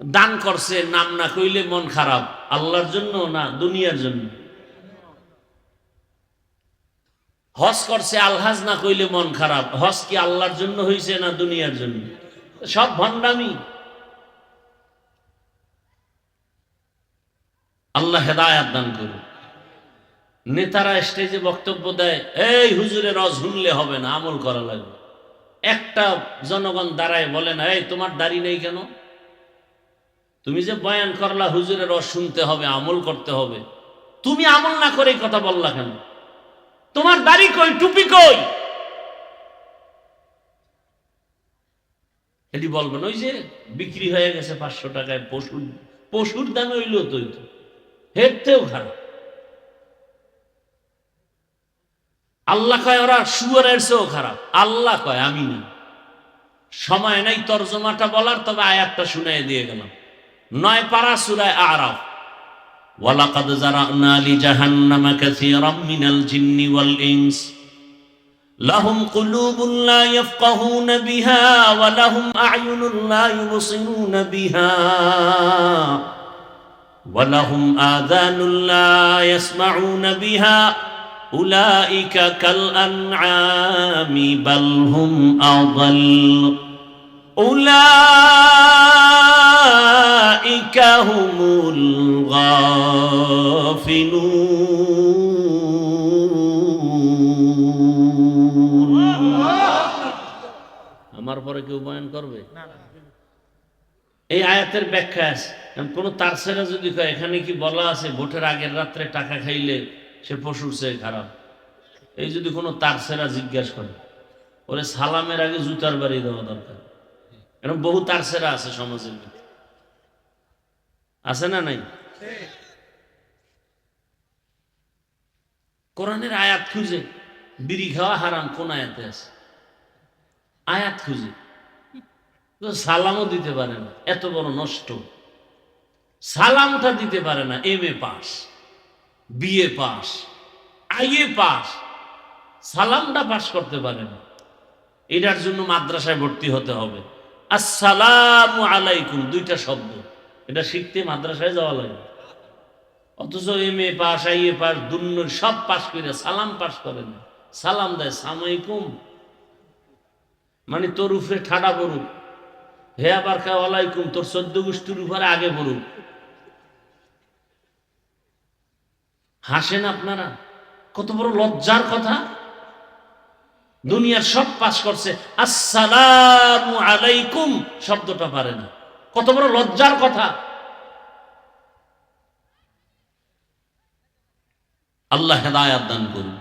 দান করছে নাম না কইলে মন খারাপ, আল্লাহর জন্য না দুনিয়ার জন্য? হজ করছে আলহাজ না কইলে মন খারাপ, হজ কি আল্লাহর জন্য হইছে না দুনিয়ার জন্য? সব ভণ্ডামি। আল্লাহ হেদায়াত দান করুন। নেতারা স্টেজে বক্তব্য দেয়, এই হুজুরের রজ শুনলে হবে না, আমল করা লাগবে। একটা জনগণ দাঁড়ায় বলে না, এই তোমার দাড়ি নেই কেন? তুমি যে বয়ান করলা হুজুরের রজ শুনতে হবে, আমল করতে হবে, তুমি আমল না করে কথা বললা কেন? তোমার দাড়ি কই, টুপি কই? এটি বলবেন ওই যে বিক্রি হয়ে গেছে 500 টাকায় পশুর দামে হইল তো, হেরতেও খারাপ। আল্লাহ কয় ওরা শুয়োরের চেয়েও খারাপ। আল্লাহ কয়, আমি না। সময় নাই তর্জমাটা বলার, তবে আয়াতটা শুনাই দিয়ে গেলাম। 9 পারা সূরা আরাফ। ওয়ালাকাদ জারানা লিজাহান্নামা কাসীরাম মিনাল জিন্নি ওয়াল ইনস লাহুম কুলুবুন লা ইয়াফকাহুনা বিহা ওয়া লাহুম আ'য়ুনুন লা ইউবসিরুনা বিহা ওয়া লাহুম আযানুন লা ইয়াসমাউনা বিহা উলাইকা কাল আনআমি বাল হুম আযাল উলাইকা হুমুল গাফিলুন। আমার পরে কেউ বয়ান করবে? এই আয়াতের ব্যাখ্যা আছে। কোন তারসেরা যদি কয় এখানে কি বলা আছে ভোটের আগের রাত্রে টাকা খাইলে সে পশুর চেয়ে খারাপ, এই যদি কোনো তারসেরা জিজ্ঞাসা করে, ওরে সালামের আগে জুতার বাড়ি দেওয়া দরকার। এরকম বহু তারসেরা আছে সমাজের মধ্যে, আছে না নাই? কোরআনের আয়াত খুঁজে বিড়ি খাওয়া হারাম কোন আয়াতে আছে? আয়াত খুঁজে সালামও দিতে পারে না, এত বড় নষ্ট। সালামটা দিতে পারে না, MA pass, BA pass, IA pass, সালামটা পাস করতে পারে না। এটার জন্য মাদ্রাসায় ভর্তি হতে হবে। আসসালামু আলাইকুম 2টা শব্দ, এটা শিখতে মাদ্রাসায় যাওয়া লাগে। অথচ MA পাস, IA পাস, দুন্নর সব পাস করে সালাম পাস করে না। সালাম দেয় সালামালাইকুম, মানে তোর উপরে ঠাডা পড়ুক, হে আবার কে ওয়ালাইকুম, তোর 14 গোষ্ঠীর উপরে আগে পড়ুক। হাসেন আপনারা, কত বড় লজ্জার কথা। দুনিয়ার সব পাস করছে, আসসালামু আলাইকুম শব্দটা পারে না, কত বড় লজ্জার কথা। আল্লাহ হেদায়াত দান করুন।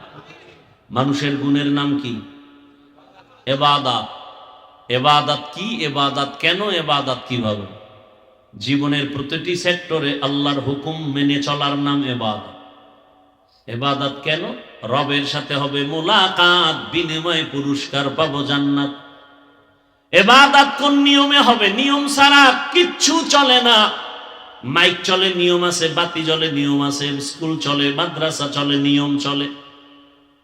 মানুষের গুণের নাম কি? ইবাদত। ইবাদত কি? ইবাদত কেন? ইবাদত কিভাবে? জীবনের প্রতিটি সেক্টরে আল্লাহর হুকুম মেনে চলার নাম ইবাদত। ইবাদত কেন? রবের সাথে হবে মুলাকাত, বিনিময়ে পুরস্কার পাবো জান্নাত। ইবাদত কোন নিয়মে হবে? নিয়ম ছাড়া কিচ্ছু চলে না। মাইক চলে, নিয়ম আছে, বাতি জ্বলে, নিয়ম আছে, স্কুল চলে, মাদ্রাসা চলে, নিয়ম চলে।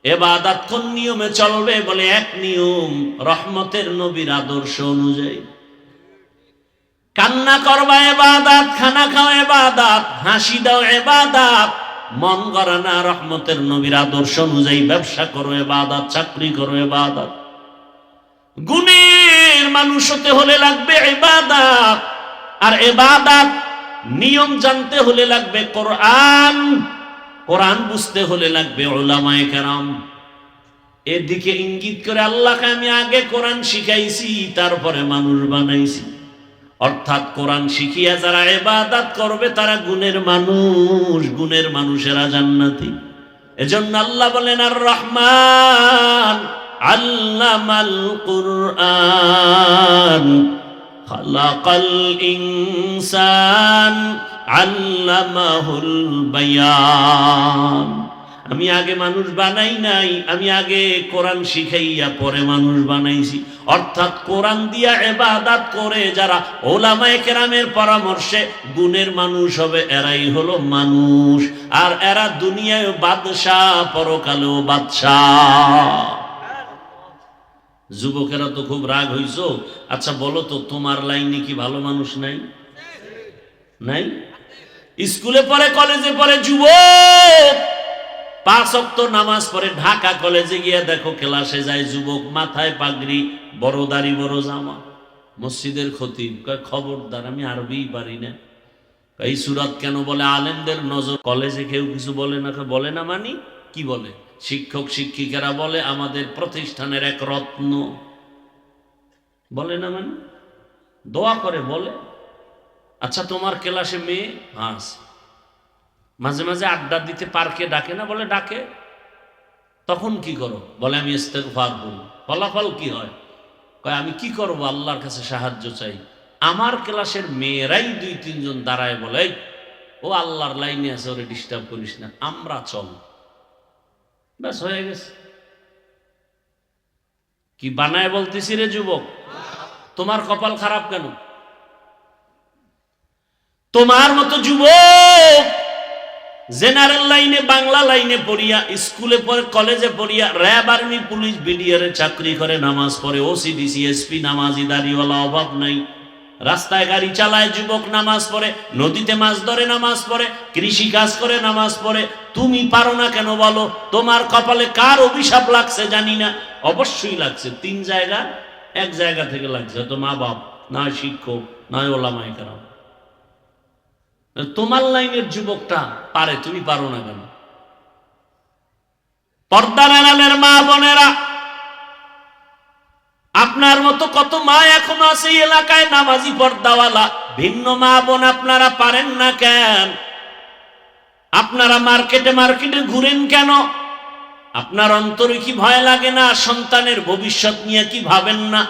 ইবাদত কোন নিয়মে চলবে? বলে এক নিয়ম, রহমতের নবীর আদর্শ অনুযায়ী। কান্না করবা ইবাদত, খানা খাও ইবাদত, হাসি দাও ইবাদত, মন গড়া না রহমতের নবীর আদর্শ অনুযায়ী ব্যবসা করো ইবাদত, চাকরি করো ইবাদত। গুণের মানুষ হতে হলে লাগবে ইবাদত, আর ইবাদত নিয়ম জানতে হলে লাগবে কোরআন, কোরআন বুঝতে হলে লাগবে উলামায়ে কেরাম। এদিকে ইঙ্গিত করে আল্লাহকে আমি আগে কোরআন শিখাইছি, তারপরে মানুষ বানাইছি। অর্থাৎ কোরআন শিখিয়া যারা ইবাদত করবে তারা গুণের মানুষ, গুণের মানুষেরা জান্নাতি। এজন্য আল্লাহ বলেন আর রহমান আল্লামাল কুরআন খালাকাল ইনসান আল্লামাহুল বায়ান। আমি আগে মানুষ বানাই নাই, আমি আগে কোরআন শিখাইয়া পরে মানুষ বানাইছি। অর্থাৎ কোরআন দিয়া ইবাদত করে যারা উলামায়ে কেরামের পরামর্শে গুণের মানুষ হবে, এরাই হলো মানুষ। আর এরা দুনিয়ায় বাদশাহ, পরকালেও বাদশাহ। যুবকেরা তো খুব রাগ হইছো। আচ্ছা বলো তো, তোমার লাইনে কি ভালো মানুষ নাই? নাই? স্কুলে পড়ে, কলেজে পড়ে যুবক, 5 ওয়াক্ত নামাজ পড়ে, ঢাকা কলেজে গিয়ে দেখো ক্লাসে যায় যুবক, মাথায় পাগড়ি, বড় দাড়ি, বড় জামা, মসজিদের খতিব। কয় খবরদার, আমি আরবি পারি না। এই সুরাত কেন বলে? আলেমদের নজর। কলেজে কেউ কিছু বলে না? বলে না মানি কি বলে? শিক্ষক শিক্ষিকারা বলে আমাদের প্রতিষ্ঠানের এক রত্ন। বলে না মানে দোয়া করে বলে। আচ্ছা তোমার ক্লাসে মেয়ে আছে, মাঝে মাঝে আড্ডা দিতে পার্কে ডাকে না? বলে ডাকে। তখন কি করো? বলে আমি ইস্তেগফার করি। ফলাফল কি হয়? কয় আমি কি করব, আল্লাহর কাছে সাহায্য চাই। আমার ক্লাসের মেয়েরাই 2-3 জন দাঁড়ায় বলে, ও আল্লাহর লাইনে আছে, ওরে ডিস্টার্ব করিস না, আমরা চল। ব্যাস হয়ে গেছে। কি বানায় বলতেছি রে যুবক? তোমার কপাল খারাপ কেন? তোমার মতো যুবক জেনারেল লাইনে, বাংলা লাইনে পড়িয়া, স্কুলে পড়ে, কলেজে পড়িয়া, র্যাব, আর্মি, পুলিশ, বিডিআরে চাকরি করে, নামাজ পড়ে, ওসি, ডিসি, এসপি, নামাজি, দাড়িওয়ালা, অভাব নাই। রাস্তায় গাড়ি চালায় যুবক, নামাজ পড়ে, নদীতে মাছ ধরে, নামাজ পড়ে, কৃষি কাজ করে, নামাজ পড়ে। তুমি পারো না কেন বলো? তোমার কপালে কার অভিশাপ লাগছে জানি না, অবশ্যই লাগছে 3 জায়গা। এক জায়গা থেকে লাগছে, হয়তো মা বাপ, নয় শিক্ষক, নয় ওলামায়ে কেরাম। তোমার লাইনের যুবকটা পারে, তুমি পারো না কেন? পর্দার আড়ালের মা বোনেরা, আপনার মতো কত মা এখনো আছে এই এলাকায় নামাজি, পর্দাওয়ালা। ভিন্ন মা বোন আপনারা পারেন না কেন? আপনারা মার্কেটে মার্কেটে ঘুরেন কেন? আপনার অন্তরে কি ভয় লাগে না? সন্তানের ভবিষ্যৎ নিয়ে কি ভাবেন না?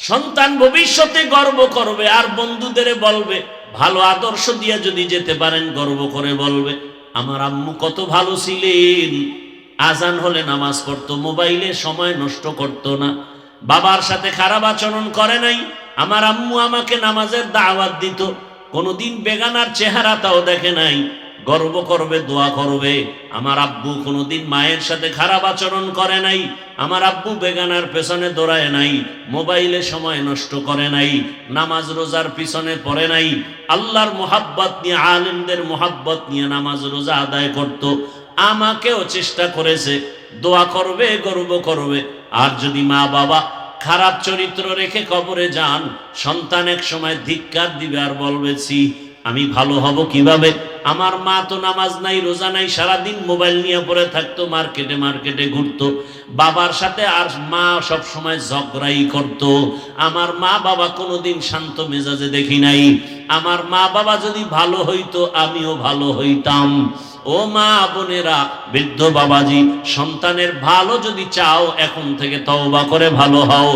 সন্তান ভবিষ্যতে গর্ব করবে, আর বন্ধুদের বলবে, ভালো আদর্শ দিয়ে যদি যেতে পারেন গর্ব করে বলবে, আমার আম্মু কত ভালো ছিলেন, আজান হলে নামাজ পড়তো, মোবাইলে সময় নষ্ট করতো না, বাবার সাথে খারাপ আচরণ করে নাই, আমার আম্মু আমাকে নামাজের দাওয়াত দিত, কোনোদিন বেগানার চেহারাটাও দেখে নাই। গর্ব করবে, দোয়া করবে, আমার আব্বু কোনোদিন মায়ের সাথে খারাপ আচরণ করে নাই, আমার আব্বু বেগানার পেছনে দৌড়ায় নাই, মোবাইলে সময় নষ্ট করে নাই, নামাজ রোজার পিছনে পড়ে নাই, আল্লাহর মোহাব্বত নিয়ে, আলেমদের মোহাব্বত নিয়ে নামাজ রোজা আদায় করত। আমাকেও চেষ্টা করেছে, দোয়া করবে, গর্ব করবে। আর যদি মা বাবা খারাপ চরিত্র রেখে কবরে যান, সন্তান এক সময় ধিক্কার দিবে আর বলবে, ছি আমি ভালো হব কিভাবে? আমার মা তো নামাজ নাই, রোজা নাই, সারাদিন মোবাইল নিয়ে পড়ে থাকতো, মার্কেটে মার্কেটে ঘুরতো, বাবার সাথে আর মা সব সময় ঝগড়াই করত। আমার মা বাবা কোনোদিন শান্ত মেজাজে দেখি নাই। আমার মা বাবা যদি ভালো হইতো, আমিও ভালো হইতাম। ও মা বোনেরা, বৃদ্ধ বাবাজি, সন্তানের ভালো যদি চাও, এখন থেকে তওবা করে ভালো হও।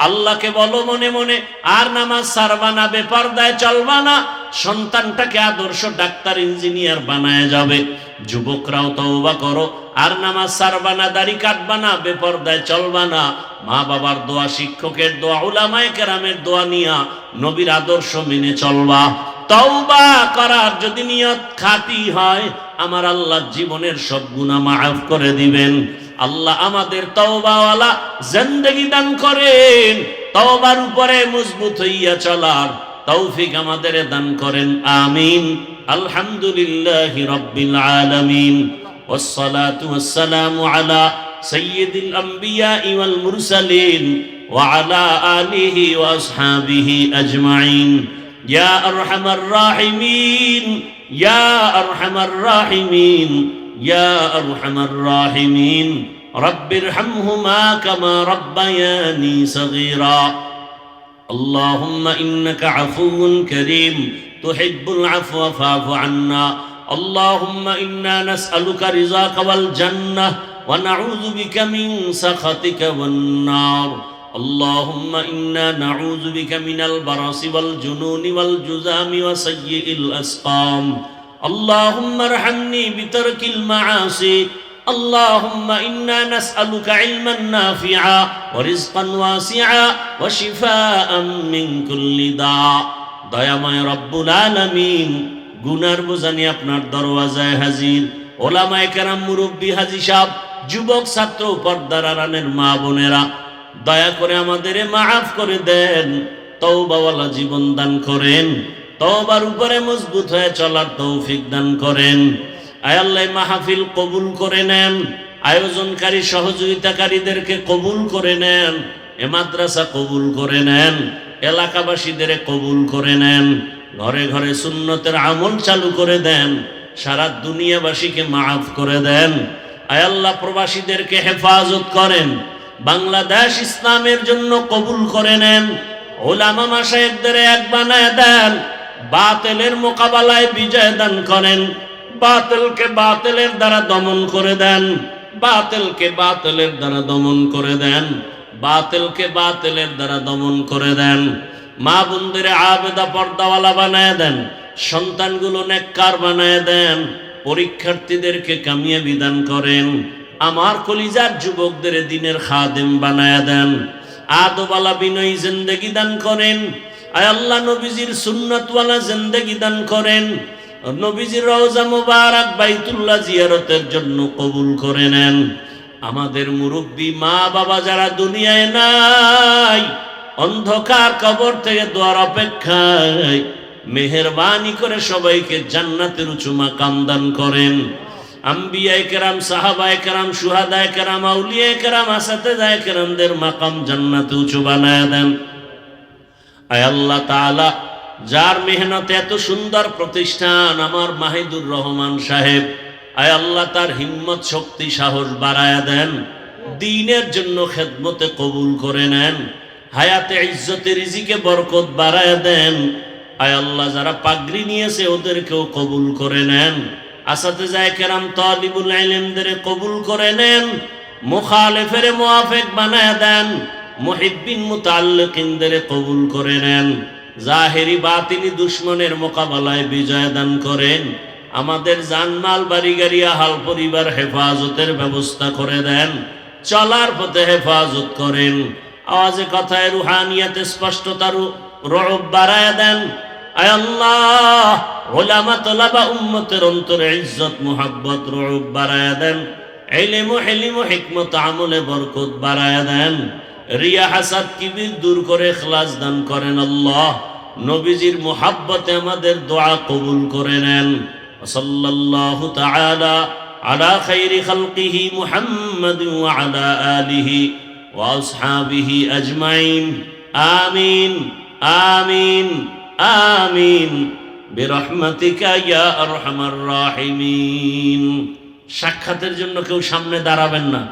আল্লাহকে বলো মনে মনে, আর নামাজ ছাড়বা না, বেপরদায় চলবা না, সন্তানটাকে আদর্শ ডাক্তার, ইঞ্জিনিয়ার বানায় যাবে। যুবকরাও তওবা করো, আর নামাজ ছাড়বা না, দাড়ি কাটবা না, বেপরদায় চলবা না। মা বাবার দোয়া, শিক্ষকের দোয়া, উলামায়ে কেরামের দোয়া নিয়া নবীর আদর্শ মেনে চলবা। তওবা করার যদি নিয়ত খাঁটি হয়, আমার আল্লাহ জীবনের সব গুনাহ মাফ করে দিবেন। আল্লাহ আমাদের তওবাওয়ালা জিন্দেগি দান করেন, তওবার উপরে মজবুত হইয়া চলার তৌফিক আমাদের দান করেন, আমিন। আলহামদুলিল্লাহি রাব্বিল আলামিন, ওয়াসসালাতু ওয়াসসালামু আলা সাইয়্যিদিল আমবিয়া ওয়াল মুরসালিন ওয়া আলা আলিহি ওয়া আসহাবিহি আজমাইন। ইয়া আরহামার রাহিমিন, ইয়া আরহামার রাহিমিন, ইয়া আরহামার রাহিমিন। রব্বিরহামহুমা কামা রাব্বায়ানি সগীরা। اللهم إنك عفو كريم تحب العفو فاعف عنا. اللهم إنا نسألك رضاك والجنة ونعوذ بك من سخطك والنار. اللهم إنا نعوذ بك من البرص والجنون والجذام وسيء الأسقام. اللهم ارحمني بترك المعاصي اللهم إنا نسألك علما نافعا ورزقا واسعا وشفاء من كل داء দয়াময় রব্বুল আলামিন গুনার বোঝানি আপনার দরওয়াজায় হাজির ওলামায়ে কেরাম মুরব্বী হাজী সাহেব যুবক ছাত্র পর্দার আড়ালের মা বোনেরা দয়া করে আমাদের মাফ করে দেন তওবাওয়ালা জীবন দান করেন তওবার উপরে মজবুত হয়ে চলার তৌফিক দান করেন আয় আল্লাহ মাহফিল কবুল করে নেন আয়োজনকারী সহযোগিতাকারীদেরকে কবুল করে নেন এ মাদ্রাসা কবুল করে নেন এলাকাবাসীদের কবুল করে নেন ঘরে ঘরে সুন্নতের আমল চালু করে দেন সারা দুনিয়াবাসীকে মাফ করে দেন আয় আল্লাহ প্রবাসীদেরকে হেফাজত করেন বাংলাদেশ ইসলামের জন্য কবুল করে নেন ওলামা মাশায়েখদের এক বানায় দেন বাতিলের মোকাবেলায় বিজয় দান করেন বাতিলকে বাতিলের দ্বারা দমন করে দেন বাতিলকে বাতিলের দ্বারা দমন করে দেন বাতিলকে বাতিলের দ্বারা দমন করে দেন মা বোনদের আবেদা পর্দাওয়ালা বানায় দেন সন্তানগুলো নেককার বানায় দেন পরীক্ষার্থীদেরকে কামিয়াবি দান করেন আমার কলিজার যুবকদের দ্বীনের খাদেম বানায় দেন আদবওয়ালা বিনয়ী জিন্দেগি দান করেন আয় আল্লাহ নবীজির সুন্নতওয়ালা জিন্দেগি দান করেন নবীজির রওজা মুবারক বাইতুল্লাহ জিয়ারতের জন্য কবুল করে নেন আমাদের মুরব্বী মা বাবা যারা দুনিয়ায় নাই অন্ধকার কবর থেকে দোয়ার অপেক্ষায় মেহেরবানি করে সবাইকে জান্নাতের উঁচু মাকাম দান করেন আম্বিয়ায়ে কেরাম সাহাবায়ে কেরাম শুহাদায়ে কেরাম আউলিয়ায়ে কেরাম আসাতেজায়ে কেরামদের মাকাম জান্নাতে উঁচু বানায় দেন আয় আল্লাহ তাআলা যার মেহনতে এত সুন্দর প্রতিষ্ঠান আমার মাহিদুর রহমান সাহেব আয় আল্লাহ তার হিম্মত শক্তি সাহস বাড়ায়া দেন দ্বীনের জন্য খেদমতে কবুল করে নেন হায়াতে ইজ্জতে রিজিকে বরকত বাড়ায়া দেন আয় আল্লাহ যারা পাগড়ি নিয়েছে ওদেরকেও কবুল করে নেন আসাতেজায়ে কেরাম তালিবুল ইলমদের কবুল করে নেন মুখালিফের মুওয়াফিক বানায়া দেন মুহিব্বিন মুতাআল্লিকিনদের কবুল করে নেন জাহেরি বাতিনি দুশমনের মোকাবেলায় বিজয় দান করেন আমাদের জানমাল বাড়ি গাড়ি আহাল পরিবার হেফাজতের ব্যবস্থা করে দেন চলার পথে হেফাজত করেন আওয়াজে কথায় রুহানিয়াতে স্পষ্টতার রব বাড়ায় দেন আয় আল্লাহ উলামা তলাবা উম্মতের অন্তরে ইজ্জত মুহাব্বত রব বাড়ায় দেন ইলম ও হিলম ও হিকমত আমলে বরকত বাড়ায় দেন রিয়া হাসাদ কিবির দূর করে ইখলাস দান করেন আল্লাহ নবীজির মুহাব্বতে আমাদের দোয়া কবুল করে নেন সাল্লাল্লাহু তাআলা আলা খাইরি খালকিহি মুহাম্মাদ ওয়া আলা আলিহি ওয়া আসহাবিহি আজমাইন আমিন আমিন আমিন বিরহমাতিকা ইয়া আরহামার রাহিমিন সাক্ষাতের জন্য কেউ সামনে দাঁড়াবেন না।